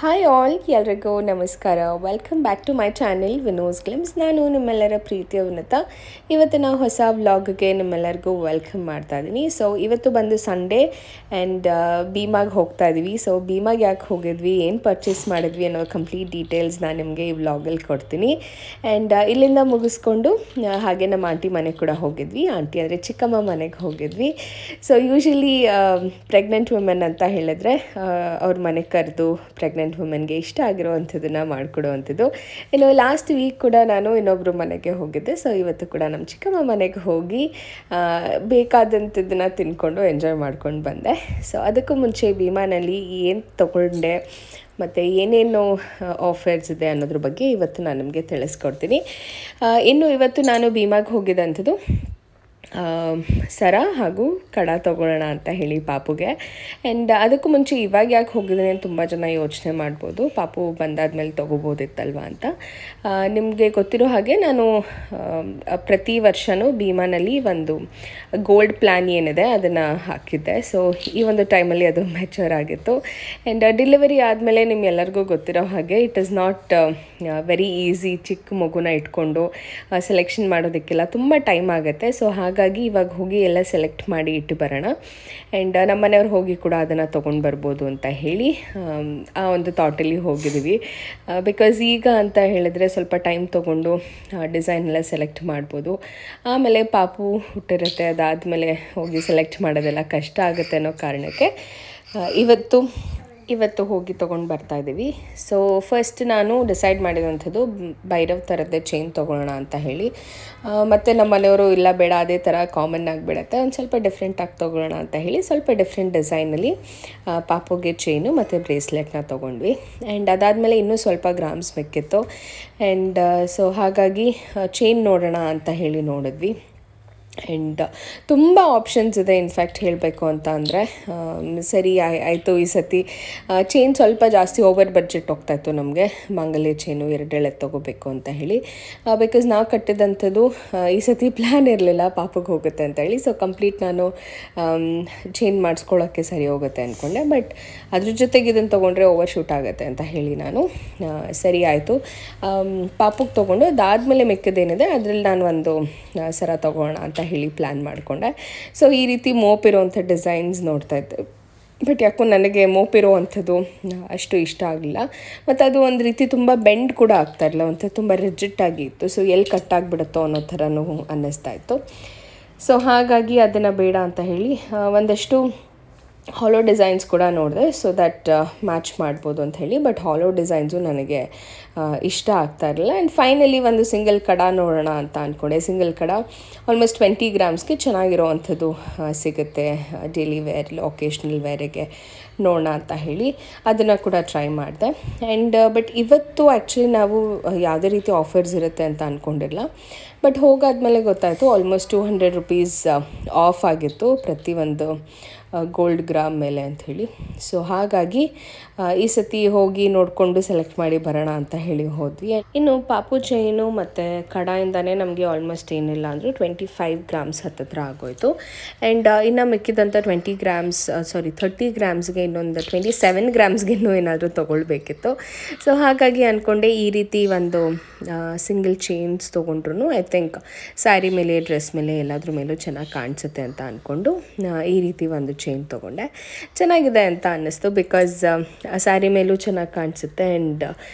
Hi all, ಎಲ್ರಿಗೂ ನಮಸ್ಕಾರ. Welcome back to my channel Vino's glimpse. ನಾನು ನಿಮ್ಮೆಲ್ಲರ ಪ್ರೀತಿಯ ಉನ್ನತ. ಇವತ್ತಿನ ಹೊಸ ವ್ಲಾಗ್ಗೆ ನಿಮ್ಮೆಲ್ಲರಿಗೂ ವೆಲ್ಕಮ್ ಮಾಡ್ತಾ ಇದ್ದೀನಿ. ಸೊ ಇವತ್ತು ಬಂದು ಸಂಡೇ ಆ್ಯಂಡ್ ಭೀಮಾಗೆ ಹೋಗ್ತಾ ಇದ್ದೀವಿ. ಸೊ ಭೀಮಾಗೆ ಯಾಕೆ ಹೋಗಿದ್ವಿ, ಏನು ಪರ್ಚೇಸ್ ಮಾಡಿದ್ವಿ ಅನ್ನೋ ಕಂಪ್ಲೀಟ್ ಡೀಟೇಲ್ಸ್ ನಾನು ನಿಮಗೆ ಈ ವ್ಲಾಗಲ್ಲಿ ಕೊಡ್ತೀನಿ. ಆ್ಯಂಡ್ ಇಲ್ಲಿಂದ ಮುಗಿಸ್ಕೊಂಡು ಹಾಗೆ ನಮ್ಮ ಆಂಟಿ ಮನೆಗೆ ಕೂಡ ಹೋಗಿದ್ವಿ. ಆಂಟಿ ಅಂದರೆ ಚಿಕ್ಕಮ್ಮ ಮನೆಗೆ ಹೋಗಿದ್ವಿ. ಸೊ ಯೂಶ್ವಲಿ ಪ್ರೆಗ್ನೆಂಟ್ ವುಮೆನ್ ಅಂತ ಹೇಳಿದ್ರೆ ಅವ್ರ ಮನೆಗೆ ಕರೆದು ಪ್ರೆಗ್ನೆಂಟ್ ವುಮೆನ್ಗೆ ಇಷ್ಟ ಆಗಿರೋವಂಥದ್ದನ್ನು ಮಾಡಿಕೊಡುವಂಥದ್ದು. ಇನ್ನು ಲಾಸ್ಟ್ ವೀಕ್ ಕೂಡ ನಾನು ಇನ್ನೊಬ್ಬರು ಮನೆಗೆ ಹೋಗಿದ್ದೆ. ಸೊ ಇವತ್ತು ಕೂಡ ನಮ್ಮ ಚಿಕ್ಕಮ್ಮ ಮನೆಗೆ ಹೋಗಿ ಬೇಕಾದಂಥದ್ದನ್ನು ತಿನ್ಕೊಂಡು ಎಂಜಾಯ್ ಮಾಡ್ಕೊಂಡು ಬಂದೆ. ಸೊ ಅದಕ್ಕೂ ಮುಂಚೆ ಭೀಮಾನಲ್ಲಿ ಏನು ತೊಗೊಂಡೆ ಮತ್ತು ಏನೇನು ಆಫರ್ಸ್ ಇದೆ ಅನ್ನೋದ್ರ ಬಗ್ಗೆ ಇವತ್ತು ನಾನು ನಿಮಗೆ ತಿಳಿಸ್ಕೊಡ್ತೀನಿ. ಇನ್ನು ಇವತ್ತು ನಾನು ಭೀಮಾಗೆ ಹೋಗಿದ್ದಂಥದ್ದು ಸರ ಹಾಗೂ ಕಡ ತೊಗೊಳ್ಳೋಣ ಅಂತ ಹೇಳಿ ಪಾಪುಗೆ. ಆ್ಯಂಡ್ ಅದಕ್ಕೂ ಮುಂಚೆ ಇವಾಗ ಯಾಕೆ ಹೋಗಿದ್ದೀನಿ ಅಂತ ತುಂಬ ಜನ ಯೋಚನೆ ಮಾಡ್ಬೋದು, ಪಾಪು ಬಂದಾದ್ಮೇಲೆ ತೊಗೋಬೋದಿತ್ತಲ್ವ ಅಂತ. ನಿಮಗೆ ಗೊತ್ತಿರೋ ಹಾಗೆ ನಾನು ಪ್ರತಿ ವರ್ಷವೂ ಭೀಮಾನಲ್ಲಿ ಒಂದು ಗೋಲ್ಡ್ ಪ್ಲ್ಯಾನ್ ಏನಿದೆ ಅದನ್ನು ಹಾಕಿದ್ದೆ. ಸೊ ಈ ಒಂದು ಟೈಮಲ್ಲಿ ಅದು ಮ್ಯಾಚೂರ್ ಆಗಿತ್ತು. ಆ್ಯಂಡ್ ಡೆಲಿವರಿ ಆದಮೇಲೆ ನಿಮ್ಗೆಲ್ಲರಿಗೂ ಗೊತ್ತಿರೋ ಹಾಗೆ it is not very easy. ಚಿಕ್ಕ ಮಗುನ ಇಟ್ಕೊಂಡು ಸೆಲೆಕ್ಷನ್ ಮಾಡೋದಕ್ಕೆಲ್ಲ ತುಂಬ ಟೈಮ್ ಆಗುತ್ತೆ. ಸೊ ಹಾಗಾಗಿ ಇವಾಗ ಹೋಗಿ ಎಲ್ಲ ಸೆಲೆಕ್ಟ್ ಮಾಡಿ ಇಟ್ಟು ಬರೋಣ. ಆ್ಯಂಡ್ ನಮ್ಮ ಮನೆಯವ್ರು ಹೋಗಿ ಕೂಡ ಅದನ್ನು ತೊಗೊಂಡು ಬರ್ಬೋದು ಅಂತ ಹೇಳಿ ಆ ಒಂದು ಥಾಟಲ್ಲಿ ಹೋಗಿದ್ದೀವಿ. ಬಿಕಾಸ್ ಈಗ ಅಂತ ಹೇಳಿದ್ರೆ ಸ್ವಲ್ಪ ಟೈಮ್ ತೊಗೊಂಡು ಡಿಸೈನ್ ಎಲ್ಲ ಸೆಲೆಕ್ಟ್ ಮಾಡ್ಬೋದು. ಆಮೇಲೆ ಪಾಪು ಹುಟ್ಟಿರುತ್ತೆ, ಅದಾದಮೇಲೆ ಹೋಗಿ ಸೆಲೆಕ್ಟ್ ಮಾಡೋದೆಲ್ಲ ಕಷ್ಟ ಆಗುತ್ತೆ ಅನ್ನೋ ಕಾರಣಕ್ಕೆ ಇವತ್ತು ಹೋಗಿ ತೊಗೊಂಡು ಬರ್ತಾಯಿದ್ದೀವಿ. ಸೊ ಫಸ್ಟ್ ನಾನು ಡಿಸೈಡ್ ಮಾಡಿದಂಥದ್ದು ಭೈರವ್ ಥರದ್ದೇ ಚೈನ್ ತೊಗೊಳ್ಳೋಣ ಅಂತ ಹೇಳಿ. ಮತ್ತು ನಮ್ಮ ಮನೆಯವರು ಇಲ್ಲ ಬೇಡ ಅದೇ ಥರ ಕಾಮನ್ ಆಗಿಬಿಡತ್ತೆ, ಒಂದು ಸ್ವಲ್ಪ ಡಿಫ್ರೆಂಟಾಗಿ ತೊಗೊಳ್ಳೋಣ ಅಂತ ಹೇಳಿ ಸ್ವಲ್ಪ ಡಿಫ್ರೆಂಟ್ ಡಿಸೈನಲ್ಲಿ ಪಾಪುಗೆ ಚೈನು ಮತ್ತು ಬ್ರೇಸ್ಲೆಟ್ನ ತೊಗೊಂಡ್ವಿ. ಆ್ಯಂಡ್ ಅದಾದಮೇಲೆ ಇನ್ನೂ ಸ್ವಲ್ಪ ಗ್ರಾಮ್ಸ್ ಮಿಕ್ಕಿತ್ತು. ಆ್ಯಂಡ್ ಸೊ ಹಾಗಾಗಿ ಚೈನ್ ನೋಡೋಣ ಅಂತ ಹೇಳಿ ನೋಡಿದ್ವಿ. ಆ್ಯಂಡ್ ತುಂಬ ಆಪ್ಷನ್ಸ್ ಇದೆ. ಇನ್ಫ್ಯಾಕ್ಟ್ ಹೇಳಬೇಕು ಅಂತ ಅಂದರೆ ಸರಿ ಆಯಿತು ಈ ಸತಿ ಚೈನ್ ಸ್ವಲ್ಪ ಜಾಸ್ತಿ ಓವರ್ ಬಡ್ಜೆಟ್ ಹೋಗ್ತಾಯಿತ್ತು ನಮಗೆ. ಮಾಂಗಲ್ಯ ಚೈನು 2 ಎಳೆ ತೊಗೋಬೇಕು ಅಂತ ಹೇಳಿ. ಬಿಕಾಸ್ ನಾವು ಕಟ್ಟಿದಂಥದ್ದು ಈ ಸತಿ ಪ್ಲ್ಯಾನ್ ಇರಲಿಲ್ಲ ಪಾಪಗೆ ಹೋಗುತ್ತೆ ಅಂತ ಹೇಳಿ. ಸೊ ಕಂಪ್ಲೀಟ್ ನಾನು ಚೈನ್ ಮಾಡಿಸ್ಕೊಳ್ಳೋಕ್ಕೆ ಸರಿ ಹೋಗುತ್ತೆ ಅಂದ್ಕೊಂಡೆ. ಬಟ್ ಅದ್ರ ಜೊತೆಗೆ ಇದನ್ನು ತೊಗೊಂಡ್ರೆ ಓವರ್ ಶೂಟ್ ಆಗುತ್ತೆ ಅಂತ ಹೇಳಿ ನಾನು ಸರಿ ಆಯಿತು ಪಾಪಗೆ ತೊಗೊಂಡು ಅದಾದಮೇಲೆ ಮಿಕ್ಕಿದ್ದೇನಿದೆ ಅದರಲ್ಲಿ ನಾನು ಒಂದು ಸರ ತೊಗೋಣ ಅಂತ ಹೇಳಿ ಪ್ಲ್ಯಾನ್ ಮಾಡಿಕೊಂಡೆ. ಸೊ ಈ ರೀತಿ ಮೋಪಿರೋವಂಥ ಡಿಸೈನ್ಸ್ ನೋಡ್ತಾ ಇದ್ದೆ. ಬಟ್ ಯಾಕೋ ನನಗೆ ಮೋಪಿರೋ ಅಂಥದ್ದು ಅಷ್ಟು ಇಷ್ಟ ಆಗಲಿಲ್ಲ. ಮತ್ತು ಅದು ಒಂದು ರೀತಿ ತುಂಬ ಬೆಂಡ್ ಕೂಡ ಆಗ್ತಾಯಿರಲಿಲ್ಲ, ಒಂಥರ ತುಂಬ ರಿಜಿಟ್ಟಾಗಿ ಇತ್ತು. ಸೊ ಎಲ್ಲಿ ಕಟ್ಟಾಗಿಬಿಡುತ್ತೋ ಅನ್ನೋ ಥರನೂ ಅನ್ನಿಸ್ತಾ ಇತ್ತು. ಸೊ ಹಾಗಾಗಿ ಅದನ್ನು ಬೇಡ ಅಂತ ಹೇಳಿ ಒಂದಷ್ಟು ಹಾಲೋ ಡಿಸೈನ್ಸ್ ಕೂಡ ನೋಡಿದೆ. ಸೊ ದಟ್ ಮ್ಯಾಚ್ ಮಾಡ್ಬೋದು ಅಂತ ಹೇಳಿ. ಬಟ್ ಹಾಲೋ ಡಿಸೈನ್ಸು ನನಗೆ ಇಷ್ಟ ಆಗ್ತಾ ಇರಲಿಲ್ಲ. ಆ್ಯಂಡ್ ಫೈನಲಿ ಒಂದು ಸಿಂಗಲ್ ಕಡ ನೋಡೋಣ ಅಂತ ಅಂದ್ಕೊಂಡೆ. ಸಿಂಗಲ್ ಕಡ ಆಲ್ಮೋಸ್ಟ್ 20 ಗ್ರಾಮ್ಸ್ಗೆ ಚೆನ್ನಾಗಿರೋ ಅಂಥದ್ದು ಸಿಗುತ್ತೆ ಡೈಲಿ ವೇರ್ ಒಕೇಶ್ನಲ್ ವೇರಿಗೆ ನೋಡೋಣ ಅಂತ ಹೇಳಿ ಅದನ್ನು ಕೂಡ ಟ್ರೈ ಮಾಡಿದೆ. ಆ್ಯಂಡ್ ಬಟ್ ಇವತ್ತು ಆ್ಯಕ್ಚುಲಿ ನಾವು ಯಾವುದೇ ರೀತಿ ಆಫರ್ಸ್ ಇರುತ್ತೆ ಅಂತ ಅಂದ್ಕೊಂಡಿರಲಿಲ್ಲ. ಬಟ್ ಹೋಗಾದ್ಮೇಲೆ ಗೊತ್ತಾಯಿತು ಆಲ್ಮೋಸ್ಟ್ 200 ರೂಪೀಸ್ ಆಫ್ ಆಗಿತ್ತು ಪ್ರತಿಯೊಂದು ಗೋಲ್ಡ್ ಗ್ರಾಮ್ ಮೇಲೆ ಅಂಥೇಳಿ. ಸೊ ಹಾಗಾಗಿ ಈ ಸತಿ ಹೋಗಿ ನೋಡಿಕೊಂಡು ಸೆಲೆಕ್ಟ್ ಮಾಡಿ ಬರೋಣ ಅಂತ ಹೇಳಿ ಹೋದ್ವಿ. ಇನ್ನು ಪಾಪು ಚೈನು ಮತ್ತು ಕಡಾಯಿಂದನೇ ನಮಗೆ ಆಲ್ಮೋಸ್ಟ್ ಏನಿಲ್ಲ ಅಂದರೂ 25 ಗ್ರಾಮ್ಸ್ ಹತ್ತಿರ ಆಗೋಯಿತು. ಆ್ಯಂಡ್ ಇನ್ನು ಮಿಕ್ಕಿದಂಥ 30 ಗ್ರಾಮ್ಸ್ಗೆ ಇನ್ನೊಂದು 27 ಗ್ರಾಮ್ಸ್ಗೆ ಏನಾದರೂ ತೊಗೊಳ್ಬೇಕಿತ್ತು. ಸೊ ಹಾಗಾಗಿ ಅಂದ್ಕೊಂಡೆ ಈ ರೀತಿ ಒಂದು ಸಿಂಗಲ್ ಚೈನ್ಸ್ ತೊಗೊಂಡ್ರು ಐ ಥಿಂಕ್ ಸ್ಯಾರಿ ಮೇಲೆ ಡ್ರೆಸ್ ಮೇಲೆ ಎಲ್ಲಾದ್ರ ಮೇಲೂ ಚೆನ್ನಾಗಿ ಕಾಣಿಸುತ್ತೆ ಅಂತ ಅಂದ್ಕೊಂಡು ಈ ರೀತಿ ಒಂದು ಚೈನ್ ತೊಗೊಂಡೆ. ಚೆನ್ನಾಗಿದೆ ಅಂತ ಅನ್ನಿಸ್ತು. ಬಿಕಾಸ್ ಸ್ಯಾರಿ ಮೇಲೂ ಚೆನ್ನಾಗಿ ಕಾಣಿಸುತ್ತೆ ಆ್ಯಂಡ್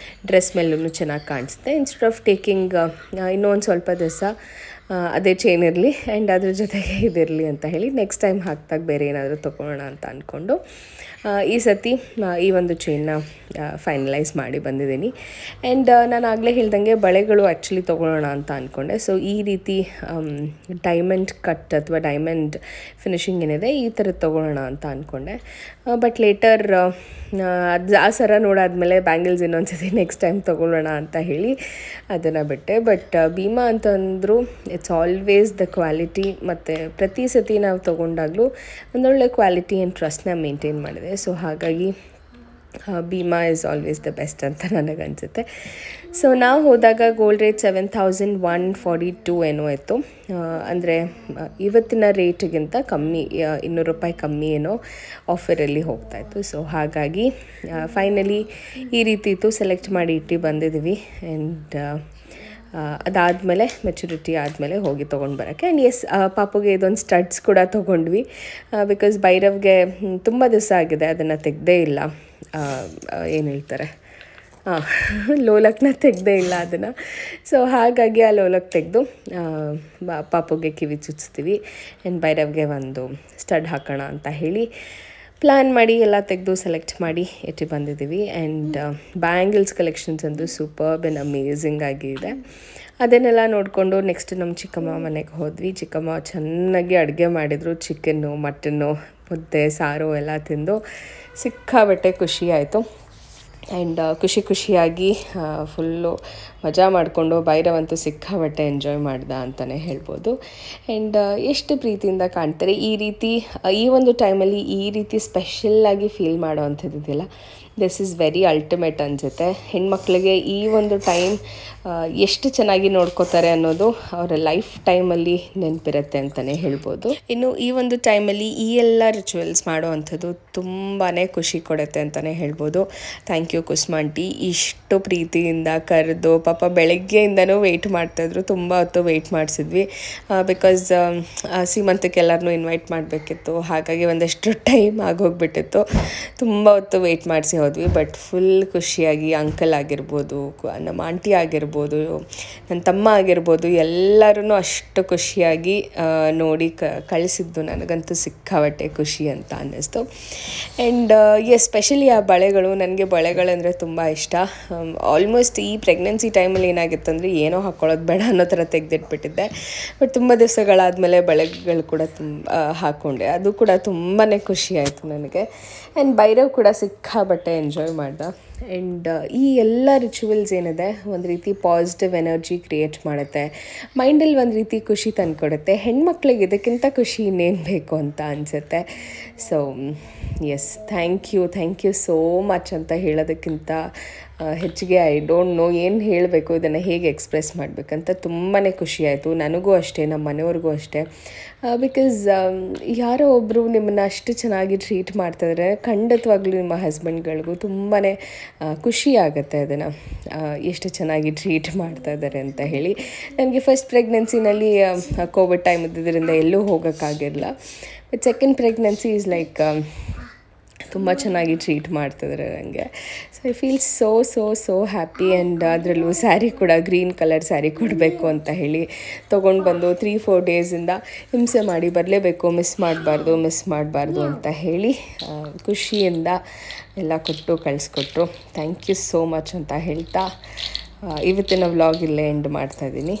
ಡ್ರೆಸ್ ಮೇಲೂ ಚೆನ್ನಾಗಿ ಕಾಣಿಸುತ್ತೆ. ಇನ್ಸ್ಟೆಡ್ ಆಫ್ ಟೇಕಿಂಗ್ ಇನ್ನೊಂದು ಸ್ವಲ್ಪ ದಿವಸ ಅದೇ ಚೈನ್ ಇರಲಿ ಆ್ಯಂಡ್ ಅದ್ರ ಜೊತೆಗೆ ಇದಿರಲಿ ಅಂತ ಹೇಳಿ ನೆಕ್ಸ್ಟ್ ಟೈಮ್ ಹಾಕ್ದಾಗ ಬೇರೆ ಏನಾದರೂ ತೊಗೊಳ್ಳೋಣ ಅಂತ ಅಂದ್ಕೊಂಡು ಈ ಸತಿ ಈ ಒಂದು ಚೈನ್ನ ಫೈನಲೈಸ್ ಮಾಡಿ ಬಂದಿದ್ದೀನಿ. ಆ್ಯಂಡ್ ನಾನು ಆಗಲೇ ಹೇಳ್ದಂಗೆ ಬಳೆಗಳು ಆ್ಯಕ್ಚುಲಿ ತೊಗೊಳ್ಳೋಣ ಅಂತ ಅಂದ್ಕೊಂಡೆ. ಸೊ ಈ ರೀತಿ ಡೈಮಂಡ್ ಕಟ್ ಅಥವಾ ಡೈಮಂಡ್ ಫಿನಿಶಿಂಗ್ ಏನಿದೆ ಈ ಥರದ್ದು ತೊಗೊಳ್ಳೋಣ ಅಂತ ಅಂದ್ಕೊಂಡೆ. ಬಟ್ ಲೇಟರ್ ಆ ಸರ ನೋಡಾದ್ಮೇಲೆ ಬ್ಯಾಂಗಲ್ಸ್ ಇನ್ನೊಂದು ಸತಿ ನೆಕ್ಸ್ಟ್ ಟೈಮ್ ತೊಗೊಳ್ಳೋಣ ಅಂತ ಹೇಳಿ ಅದನ್ನು ಬಿಟ್ಟೆ. ಬಟ್ ಭೀಮಾ ಅಂತಂದರೂ ಇಟ್ಸ್ ಆಲ್ವೇಸ್ ದ ಕ್ವಾಲಿಟಿ. ಮತ್ತು ಪ್ರತಿ ಸತಿ ನಾವು ತೊಗೊಂಡಾಗಲೂ ಒಂದೊಳ್ಳೆ ಕ್ವಾಲಿಟಿ ಆ್ಯಂಡ್ ಟ್ರಸ್ಟ್ನ ಮೇಂಟೈನ್ ಮಾಡಿದೆ. ಸೊ ಹಾಗಾಗಿ Bhima is always the best ಅಂತ ನನಗನ್ಸುತ್ತೆ. ಸೊ ನಾವು ಹೋದಾಗ ಗೋಲ್ಡ್ ರೇಟ್ 7,142 ಏನೋ ಇತ್ತು. ಅಂದರೆ ಇವತ್ತಿನ ರೇಟಿಗಿಂತ ಕಮ್ಮಿ, 200 ರೂಪಾಯಿ ಕಮ್ಮಿ ಏನೋ ಆಫರಲ್ಲಿ ಹೋಗ್ತಾಯಿತ್ತು. ಸೊ ಹಾಗಾಗಿ ಫೈನಲಿ ಈ ರೀತಿ ಇತ್ತು, ಸೆಲೆಕ್ಟ್ ಮಾಡಿ ಇಟ್ಟು ಬಂದಿದ್ದೀವಿ. ಆ್ಯಂಡ್ ಅದಾದಮೇಲೆ ಮೆಚುರಿಟಿ ಆದಮೇಲೆ ಹೋಗಿ ತೊಗೊಂಡು ಬರೋಕ್ಕೆ. ಆ್ಯಂಡ್ ಎಸ್, ಪಾಪುಗೆ ಇದೊಂದು ಸ್ಟಡ್ಸ್ ಕೂಡ ತೊಗೊಂಡ್ವಿ. ಬಿಕಾಸ್ ಭೈರವ್ಗೆ ತುಂಬ ದಿವಸ ಆಗಿದೆ ಅದನ್ನು ತೆಗೆದೇ ಇಲ್ಲ. ಏನು ಹೇಳ್ತಾರೆ, ಲೋಲಕ್ನ ತೆಗೆದೇ ಇಲ್ಲ ಅದನ್ನು. ಸೊ ಹಾಗಾಗಿ ಆ ಲೋಲಕ್ ತೆಗೆದು ಪಾಪುಗೆ ಕಿವಿ ಚುಚ್ತೀವಿ. ಆ್ಯಂಡ್ ಭೈರವ್ಗೆ ಒಂದು ಸ್ಟಡ್ ಹಾಕೋಣ ಅಂತ ಹೇಳಿ ಪ್ಲ್ಯಾನ್ ಮಾಡಿ ಎಲ್ಲ ತೆಗೆದು ಸೆಲೆಕ್ಟ್ ಮಾಡಿ ಇಟ್ಟು ಬಂದಿದ್ದೀವಿ. ಆ್ಯಂಡ್ ಬ್ಯಾಂಗಲ್ಸ್ ಕಲೆಕ್ಷನ್ಸ್ ಅಂದು ಸೂಪರ್ಬ್ ಆ್ಯಂಡ್ ಅಮೇಝಿಂಗ್ ಆಗಿದೆ. ಅದನ್ನೆಲ್ಲ ನೋಡಿಕೊಂಡು ನೆಕ್ಸ್ಟ್ ನಮ್ಮ ಚಿಕ್ಕಮ್ಮ ಮನೆಗೆ ಹೋದ್ವಿ. ಚಿಕ್ಕಮ್ಮ ಚೆನ್ನಾಗಿ ಅಡುಗೆ ಮಾಡಿದರು. ಚಿಕನ್ನು, ಮಟನ್ನು, ಮುದ್ದೆ, ಸಾರು ಎಲ್ಲ ತಿಂದು ಸಿಕ್ಕಾಬಟ್ಟೆ ಖುಷಿ ಆಯಿತು. ಆ್ಯಂಡ್ ಖುಷಿಯಾಗಿ ಫುಲ್ಲು ಮಜಾ ಮಾಡಿಕೊಂಡು ಭೈರವಂತೂ ಸಿಕ್ಕಾಬಟ್ಟೆ ಎಂಜಾಯ್ ಮಾಡ್ದ ಅಂತಲೇ ಹೇಳ್ಬೋದು. ಆ್ಯಂಡ್ ಎಷ್ಟು ಪ್ರೀತಿಯಿಂದ ಕಾಣ್ತಾರೆ ಈ ರೀತಿ. ಈ ಒಂದು ಟೈಮಲ್ಲಿ ಈ ರೀತಿ ಸ್ಪೆಷಲ್ಲಾಗಿ ಫೀಲ್ ಮಾಡೋ ಅಂಥದ್ದಿದೆಯಲ್ಲ, ದಿಸ್ ಈಸ್ ವೆರಿ ಅಲ್ಟಿಮೇಟ್ ಅನಿಸುತ್ತೆ. ಹೆಣ್ಮಕ್ಳಿಗೆ ಈ ಒಂದು ಟೈಮ್ ಎಷ್ಟು ಚೆನ್ನಾಗಿ ನೋಡ್ಕೋತಾರೆ ಅನ್ನೋದು ಅವರ ಲೈಫ್ ಟೈಮಲ್ಲಿ ನೆನಪಿರುತ್ತೆ ಅಂತಲೇ ಹೇಳ್ಬೋದು. ಇನ್ನು ಈ ಒಂದು ಟೈಮಲ್ಲಿ ಈ ಎಲ್ಲ ರಿಚುವಲ್ಸ್ ಮಾಡೋ ಅಂಥದ್ದು ತುಂಬಾ ಖುಷಿ ಕೊಡುತ್ತೆ ಅಂತಲೇ ಹೇಳ್ಬೋದು. ಥ್ಯಾಂಕ್ ಯು ಕುಸ್ಮಾಂಟಿ, ಇಷ್ಟು ಪ್ರೀತಿಯಿಂದ ಕರೆದು. ಪಾಪ ಬೆಳಗ್ಗೆಯಿಂದನೂ ವೆಯ್ಟ್ ಮಾಡ್ತಾಯಿದ್ರು, ತುಂಬ ಹೊತ್ತು ವೆಯ್ಟ್ ಮಾಡಿಸಿದ್ವಿ. ಬಿಕಾಸ್ ಸೀಮಂತಕ್ಕೆ ಎಲ್ಲರನ್ನೂ ಇನ್ವೈಟ್ ಮಾಡಬೇಕಿತ್ತು. ಹಾಗಾಗಿ ಒಂದಷ್ಟು ಟೈಮ್ ಆಗೋಗ್ಬಿಟ್ಟಿತ್ತು. ತುಂಬ ಹೊತ್ತು ವೆಯ್ಟ್ ಮಾಡಿಸಿ ಹೋದ್ವಿ. ಬಟ್ ಫುಲ್ ಖುಷಿಯಾಗಿ ಅಂಕಲ್ ಆಗಿರ್ಬೋದು, ನಮ್ಮ ಆಂಟಿ ಆಗಿರ್ಬೋದು, ನನ್ನ ತಮ್ಮ ಆಗಿರ್ಬೋದು, ಎಲ್ಲರೂ ಅಷ್ಟು ಖುಷಿಯಾಗಿ ನೋಡಿ ಕಳಿಸಿದ್ದು ನನಗಂತೂ ಸಿಕ್ಕಾಬಟ್ಟೆ ಖುಷಿ ಅಂತ ಅನ್ನಿಸ್ತು. ಆ್ಯಂಡ್ ಎಸ್ಪೆಷಲಿ ಆ ಬಳೆಗಳು, ನನಗೆ ಬಳೆಗಳಂದರೆ ತುಂಬ ಇಷ್ಟ. ಆಲ್ಮೋಸ್ಟ್ ಈ ಪ್ರೆಗ್ನೆನ್ಸಿ ಟೈಮಲ್ಲಿ ಏನಾಗಿತ್ತು ಅಂದರೆ ಏನೋ ಹಾಕ್ಕೊಳ್ಳೋದು ಬೇಡ ಅನ್ನೋ ಥರ ತೆಗೆದಿಟ್ಬಿಟ್ಟಿದ್ದೆ. ಬಟ್ ತುಂಬ ದಿವಸಗಳಾದಮೇಲೆ ಬಳೆಗಳು ಕೂಡ ಹಾಕ್ಕೊಂಡೆ. ಅದು ಕೂಡ ತುಂಬಾ ಖುಷಿ ಆಯಿತು ನನಗೆ. ಆ್ಯಂಡ್ ಭೈರವ್ ಕೂಡ ಸಿಕ್ಕಾಬಟ್ಟೆ ಎಂಜಾಯ್ ಮಾಡ್ದ. ಆ್ಯಂಡ್ ಈ ಎಲ್ಲ ರಿಚುವಲ್ಸ್ ಏನಿದೆ ಒಂದು ರೀತಿ ಪಾಸಿಟಿವ್ ಎನರ್ಜಿ ಕ್ರಿಯೇಟ್ ಮಾಡುತ್ತೆ, ಮೈಂಡಲ್ಲಿ ಒಂದು ರೀತಿ ಖುಷಿ ತಂದುಕೊಡುತ್ತೆ. ಹೆಣ್ಮಕ್ಳಿಗೆ ಇದಕ್ಕಿಂತ ಖುಷಿ ಇನ್ನೇನು ಬೇಕು ಅಂತ ಅನಿಸುತ್ತೆ. So yes, thank you so much ಅಂತ ಹೇಳೋದಕ್ಕಿಂತ ಹೆಚ್ಚಿಗೆ ಐ ಡೋಂಟ್ ನೋ ಏನು ಹೇಳಬೇಕು, ಇದನ್ನು ಹೇಗೆ ಎಕ್ಸ್ಪ್ರೆಸ್ ಮಾಡಬೇಕಂತ. ತುಂಬಾ ಖುಷಿ ಆಯಿತು ನನಗೂ ಅಷ್ಟೇ, ನಮ್ಮ ಮನೆಯವ್ರಿಗೂ ಅಷ್ಟೇ. ಬಿಕಾಸ್ ಯಾರೋ ಒಬ್ಬರು ನಿಮ್ಮನ್ನು ಅಷ್ಟು ಚೆನ್ನಾಗಿ ಟ್ರೀಟ್ ಮಾಡ್ತಾಯಿದ್ರೆ ಖಂಡಿತವಾಗ್ಲೂ ನಿಮ್ಮ ಹಸ್ಬೆಂಡ್ಗಳಿಗೂ ತುಂಬಾ ಖುಷಿ ಆಗುತ್ತೆ ಅದನ್ನು ಎಷ್ಟು ಚೆನ್ನಾಗಿ ಟ್ರೀಟ್ ಮಾಡ್ತಾಯಿದ್ದಾರೆ ಅಂತ ಹೇಳಿ. ನನಗೆ ಫಸ್ಟ್ ಪ್ರೆಗ್ನೆನ್ಸಿನಲ್ಲಿ ಕೋವಿಡ್ ಟೈಮ್ ಇದ್ದಿದ್ದರಿಂದ ಎಲ್ಲೂ ಹೋಗೋಕ್ಕಾಗಿರಲಿಲ್ಲ. But second pregnancy is like ತುಂಬ ಚೆನ್ನಾಗಿ ಟ್ರೀಟ್ ಮಾಡ್ತಿದ್ದಾರೆ ನನಗೆ. So I feel so happy. And ಅದರಲ್ಲೂ ಸ್ಯಾರಿ ಕೂಡ ಗ್ರೀನ್ ಕಲರ್ ಸ್ಯಾರಿ ಕೊಡಬೇಕು ಅಂತ ಹೇಳಿ ತೊಗೊಂಡು ಬಂದು 3-4 ಡೇಸಿಂದ ಹಿಂಸೆ ಮಾಡಿ ಬರಲೇಬೇಕು, ಮಿಸ್ ಮಾಡಬಾರ್ದು ಅಂತ ಹೇಳಿ ಖುಷಿಯಿಂದ ಎಲ್ಲ ಕೊಟ್ಟು ಕಳಿಸ್ಕೊಟ್ರು. ಥ್ಯಾಂಕ್ ಯು ಸೋ ಮಚ್ ಅಂತ ಹೇಳ್ತಾ ಇವತ್ತಿನ ವ್ಲಾಗ್ ಇಲ್ಲೇ ಎಂಡ್ ಮಾಡ್ತಾಯಿದ್ದೀನಿ.